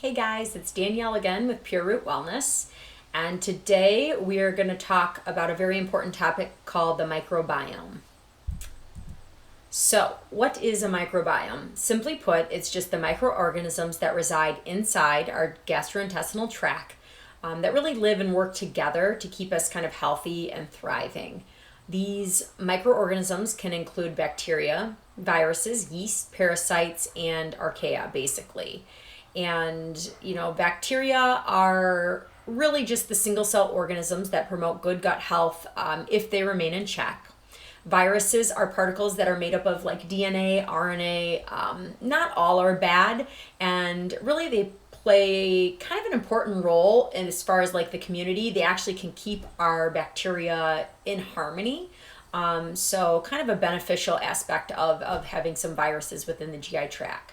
Hey guys, it's Danielle again with Pure Root Wellness, and today we are going to talk about a very important topic called the microbiome. So, what is a microbiome? Simply put, it's just the microorganisms that reside inside our gastrointestinal tract that really live and work together to keep us kind of healthy and thriving. These microorganisms can include bacteria, viruses, yeast, parasites, and archaea, basically. And, bacteria are really just the single cell organisms that promote good gut health if they remain in check. Viruses are particles that are made up of like DNA, RNA. Not all are bad, and really they play kind of an important role in as far as like the community. They actually can keep our bacteria in harmony. So kind of a beneficial aspect of having some viruses within the GI tract.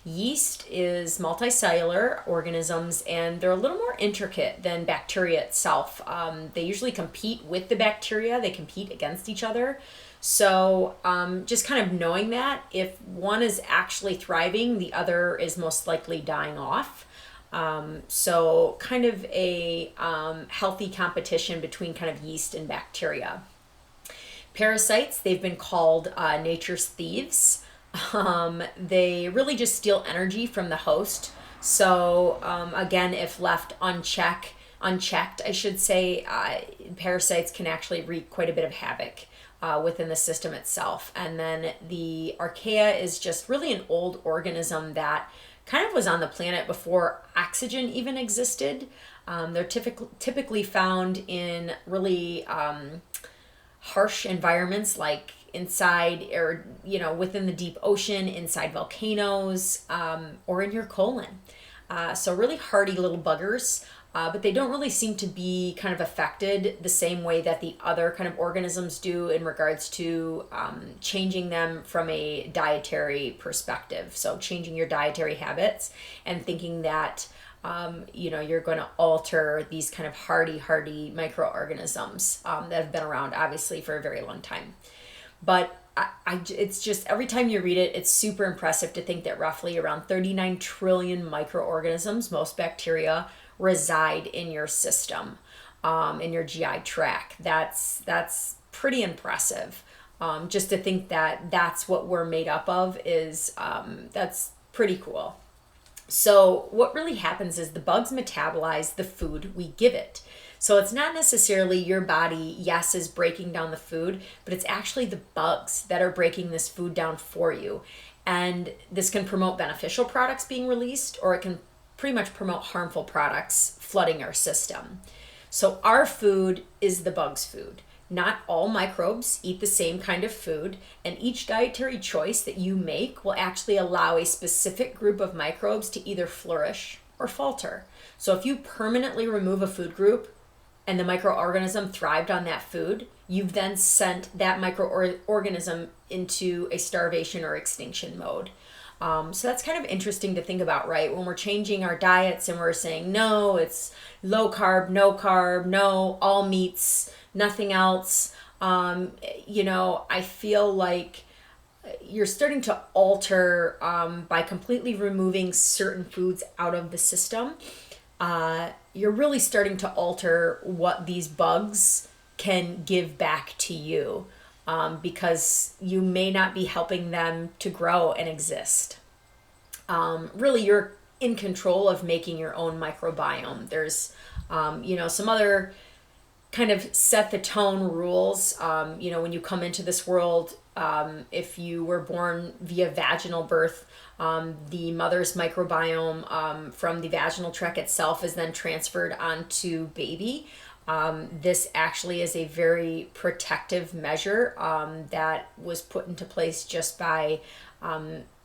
Yeast is multicellular organisms, and they're a little more intricate than bacteria itself. They usually compete with the bacteria, they compete against each other. So just kind of knowing that if one is actually thriving, the other is most likely dying off. So kind of a healthy competition between kind of yeast and bacteria. Parasites, they've been called nature's thieves. They really just steal energy from the host. So again, if left unchecked, I should say, parasites can actually wreak quite a bit of havoc within the system itself. And then the archaea is just really an old organism that kind of was on the planet before oxygen even existed. They're typically found in really harsh environments like inside or within the deep ocean, inside volcanoes, or in your colon. So really hardy little buggers, but they don't really seem to be kind of affected the same way that the other kind of organisms do in regards to changing them from a dietary perspective. So changing your dietary habits and thinking that you're going to alter these kind of hardy microorganisms that have been around obviously for a very long time. But it's just every time you read it, it's super impressive to think that roughly around 39 trillion microorganisms, most bacteria, reside in your system, in your GI tract. That's pretty impressive. Just to think that that's what we're made up of is that's pretty cool. So what really happens is the bugs metabolize the food we give it. So it's not necessarily your body, yes, is breaking down the food, but it's actually the bugs that are breaking this food down for you. And this can promote beneficial products being released, or it can pretty much promote harmful products flooding our system. So our food is the bug's food. Not all microbes eat the same kind of food, and each dietary choice that you make will actually allow a specific group of microbes to either flourish or falter. So if you permanently remove a food group and the microorganism thrived on that food, you've then sent that microorganism into a starvation or extinction mode. So that's kind of interesting to think about, right? When we're changing our diets and we're saying, no, it's low carb, no, all meats, nothing else. I feel like you're starting to alter by completely removing certain foods out of the system. You're really starting to alter what these bugs can give back to you. Because you may not be helping them to grow and exist. Really, you're in control of making your own microbiome. There's, some other kind of set the tone rules. When you come into this world, if you were born via vaginal birth, the mother's microbiome from the vaginal tract itself is then transferred onto baby. This actually is a very protective measure that was put into place just by,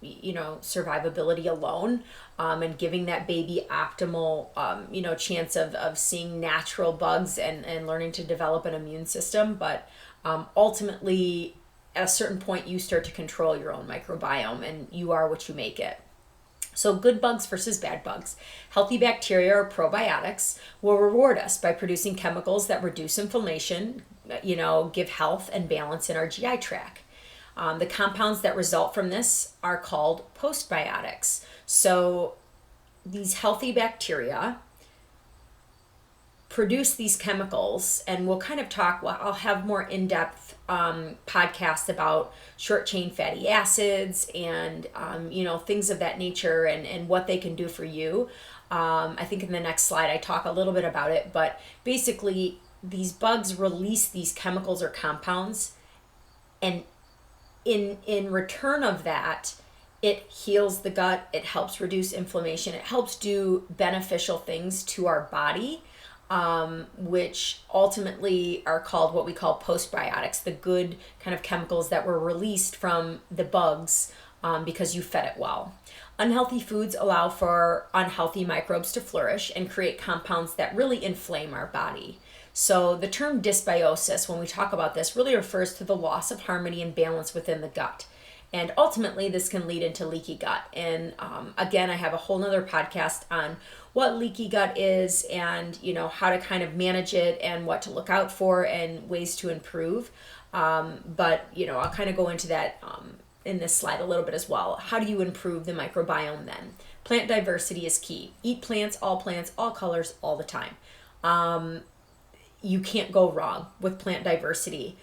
survivability alone, and giving that baby optimal, chance of seeing natural bugs and learning to develop an immune system. But ultimately, at a certain point, you start to control your own microbiome, and you are what you make it. So good bugs versus bad bugs. Healthy bacteria or probiotics will reward us by producing chemicals that reduce inflammation, give health and balance in our GI tract. The compounds that result from this are called postbiotics. So these healthy bacteria produce these chemicals, and we'll kind of talk, well, I'll have more in-depth podcasts about short chain fatty acids and things of that nature, and what they can do for you. I think in the next slide I talk a little bit about it, but basically these bugs release these chemicals or compounds, and in return of that, it heals the gut, it helps reduce inflammation, it helps do beneficial things to our body, which ultimately are called what we call postbiotics, the good kind of chemicals that were released from the bugs because you fed it well. Unhealthy foods allow for unhealthy microbes to flourish and create compounds that really inflame our body. So the term dysbiosis, when we talk about this, really refers to the loss of harmony and balance within the gut. And ultimately, this can lead into leaky gut. And again, I have a whole nother podcast on what leaky gut is, and how to kind of manage it and what to look out for and ways to improve. But I'll kind of go into that in this slide a little bit as well. How do you improve the microbiome then? Plant diversity is key. Eat plants, all colors, all the time. You can't go wrong with plant diversity.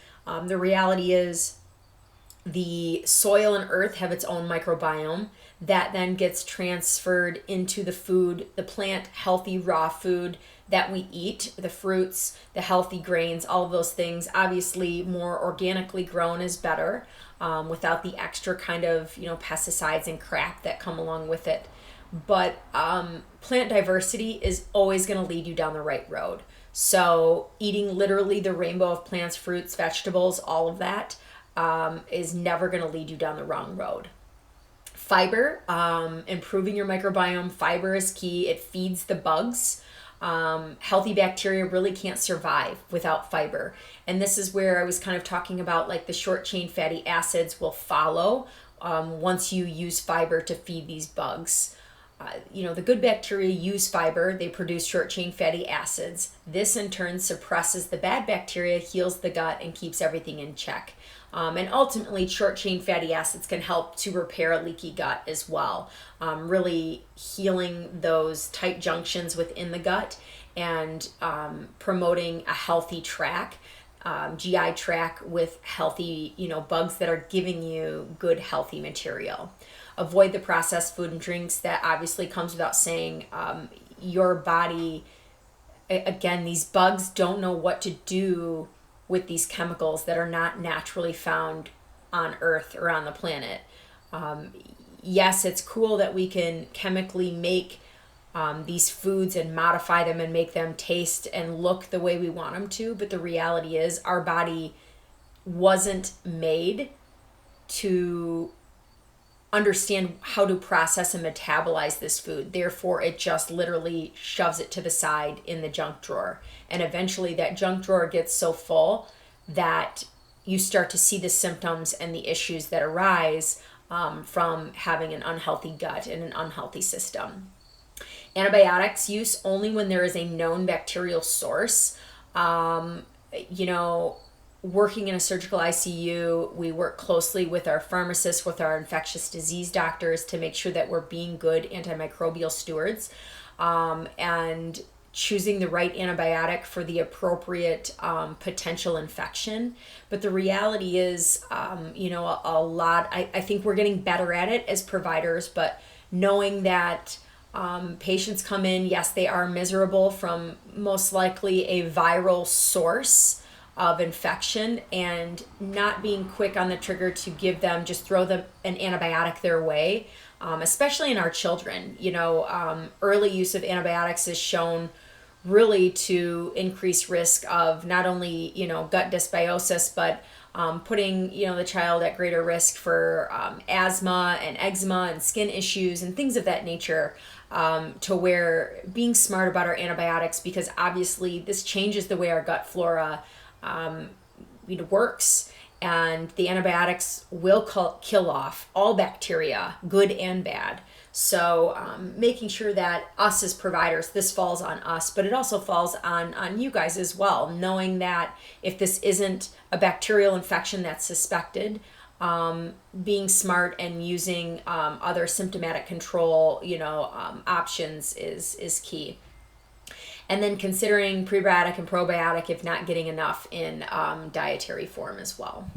The reality is the soil and earth have its own microbiome that then gets transferred into the food, the plant healthy raw food that we eat, the fruits, the healthy grains, all of those things. Obviously, more organically grown is better, without the extra kind of pesticides and crap that come along with it. But plant diversity is always going to lead you down the right road. So eating literally the rainbow of plants, fruits, vegetables, all of that is never going to lead you down the wrong road. Fiber, improving your microbiome. Fiber is key. It feeds the bugs. Healthy bacteria really can't survive without fiber. And this is where I was kind of talking about, like, the short chain fatty acids will follow once you use fiber to feed these bugs. The good bacteria use fiber. They produce short chain fatty acids. This in turn suppresses the bad bacteria, heals the gut, and keeps everything in check. And ultimately, short chain fatty acids can help to repair a leaky gut as well, really healing those tight junctions within the gut and promoting a healthy tract, GI tract with healthy, bugs that are giving you good, healthy material. Avoid the processed food and drinks. That obviously comes without saying. Your body, again, these bugs don't know what to do with these chemicals that are not naturally found on Earth or on the planet. Yes, it's cool that we can chemically make these foods and modify them and make them taste and look the way we want them to, but the reality is our body wasn't made to understand how to process and metabolize this food. Therefore, it just literally shoves it to the side in the junk drawer. And eventually that junk drawer gets so full that you start to see the symptoms and the issues that arise from having an unhealthy gut and an unhealthy system. Antibiotics use only when there is a known bacterial source. Working in a surgical ICU, we work closely with our pharmacists, with our infectious disease doctors to make sure that we're being good antimicrobial stewards and choosing the right antibiotic for the appropriate potential infection. But the reality is, a lot, I think we're getting better at it as providers, but knowing that patients come in, yes, they are miserable from most likely a viral source of infection, and not being quick on the trigger to give them, just throw them an antibiotic their way, especially in our children. Early use of antibiotics is shown really to increase risk of not only, gut dysbiosis, but putting, the child at greater risk for asthma and eczema and skin issues and things of that nature, to where being smart about our antibiotics, because obviously this changes the way our gut flora works, and the antibiotics will kill off all bacteria, good and bad. So making sure that us as providers, this falls on us, but it also falls on you guys as well, knowing that if this isn't a bacterial infection that's suspected, being smart and using other symptomatic control, options is key. And then considering prebiotic and probiotic if not getting enough in dietary form as well.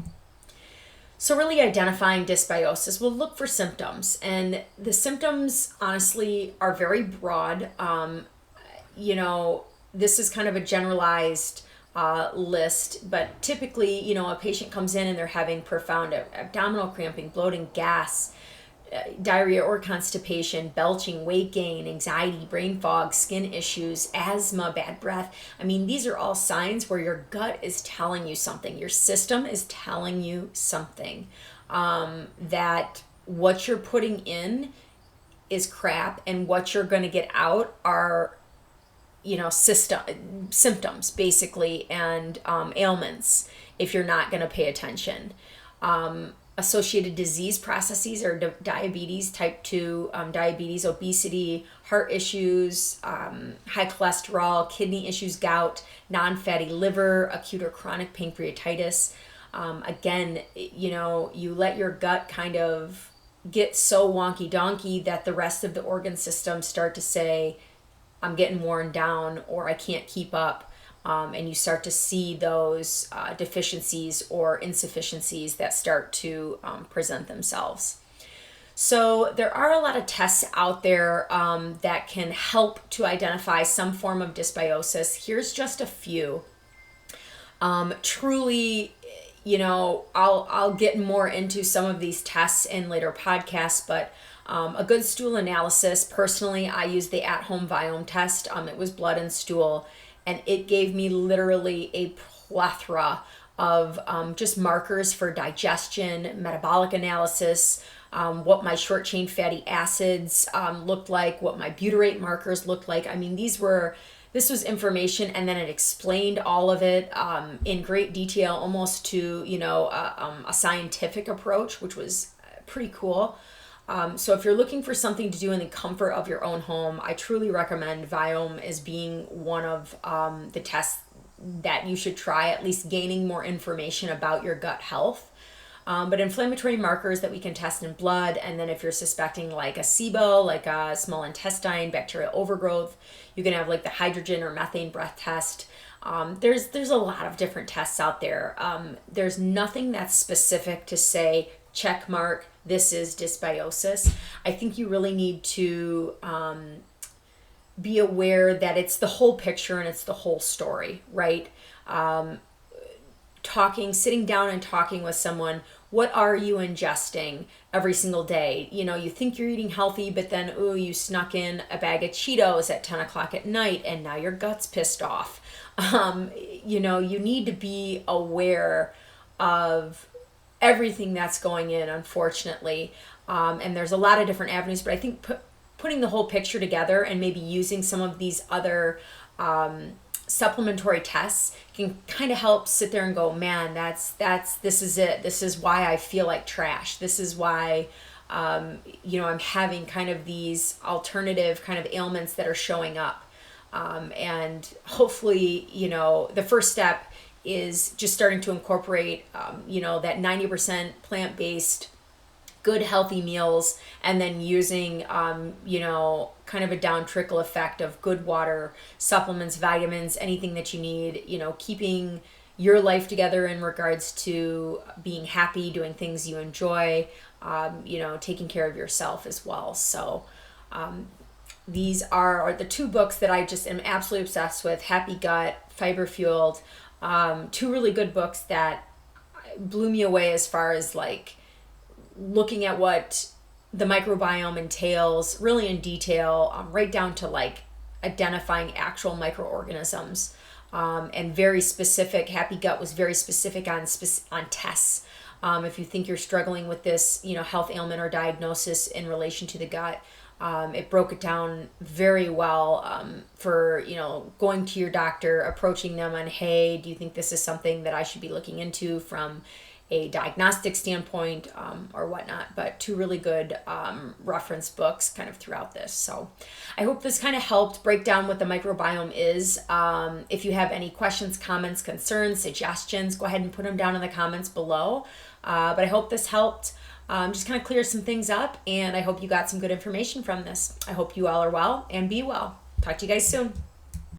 So really identifying dysbiosis, we'll look for symptoms. And the symptoms, honestly, are very broad. This is kind of a generalized list, but typically, a patient comes in and they're having profound abdominal cramping, bloating, gas, diarrhea or constipation, belching, weight gain, anxiety, brain fog, skin issues, asthma, bad breath. I mean, these are all signs where your gut is telling you something. Your system is telling you something, that what you're putting in is crap and what you're going to get out are symptoms basically, and ailments if you're not going to pay attention. Associated disease processes are diabetes, type 2 diabetes, obesity, heart issues, high cholesterol, kidney issues, gout, non-fatty liver, acute or chronic pancreatitis. Again, you let your gut kind of get so wonky donkey that the rest of the organ systems start to say, I'm getting worn down, or I can't keep up. And you start to see those deficiencies or insufficiencies that start to present themselves. So there are a lot of tests out there that can help to identify some form of dysbiosis. Here's just a few. Truly, I'll get more into some of these tests in later podcasts, but a good stool analysis. Personally, I use the at-home Viome test. It was blood and stool. And it gave me literally a plethora of just markers for digestion, metabolic analysis, what my short chain fatty acids looked like, what my butyrate markers looked like. I mean, this was information, and then it explained all of it in great detail, almost to a scientific approach, which was pretty cool. So if you're looking for something to do in the comfort of your own home, I truly recommend Viome as being one of the tests that you should try, at least gaining more information about your gut health. But inflammatory markers that we can test in blood, and then if you're suspecting like a SIBO, like a small intestine bacterial overgrowth, you can have like the hydrogen or methane breath test. There's a lot of different tests out there. There's nothing that's specific to say, check mark, this is dysbiosis. I think you really need to be aware that it's the whole picture and it's the whole story, right? Sitting down and talking with someone, what are you ingesting every single day? You think you're eating healthy, but then, you snuck in a bag of Cheetos at 10 o'clock at night and now your gut's pissed off. You need to be aware of everything that's going in, unfortunately. And there's a lot of different avenues, but I think putting the whole picture together and maybe using some of these other supplementary tests can kind of help sit there and go, man, this is it. This is why I feel like trash. This is why, I'm having kind of these alternative kind of ailments that are showing up. And hopefully, the first step is just starting to incorporate, that 90% plant-based, good healthy meals, and then using, kind of a down trickle effect of good water, supplements, vitamins, anything that you need, keeping your life together in regards to being happy, doing things you enjoy, taking care of yourself as well. So these are the two books that I just am absolutely obsessed with, Happy Gut, Fiber Fueled. Two really good books that blew me away as far as like looking at what the microbiome entails really in detail, right down to like identifying actual microorganisms, and very specific. Happy Gut was very specific on tests. If you think you're struggling with this, health ailment or diagnosis in relation to the gut, it broke it down very well for, going to your doctor, approaching them on, hey, do you think this is something that I should be looking into from a diagnostic standpoint, or whatnot. But two really good reference books kind of throughout this. So I hope this kind of helped break down what the microbiome is. If you have any questions, comments, concerns, suggestions, go ahead and put them down in the comments below. But I hope this helped just kind of clear some things up, and I hope you got some good information from this. I hope you all are well and be well. Talk to you guys soon.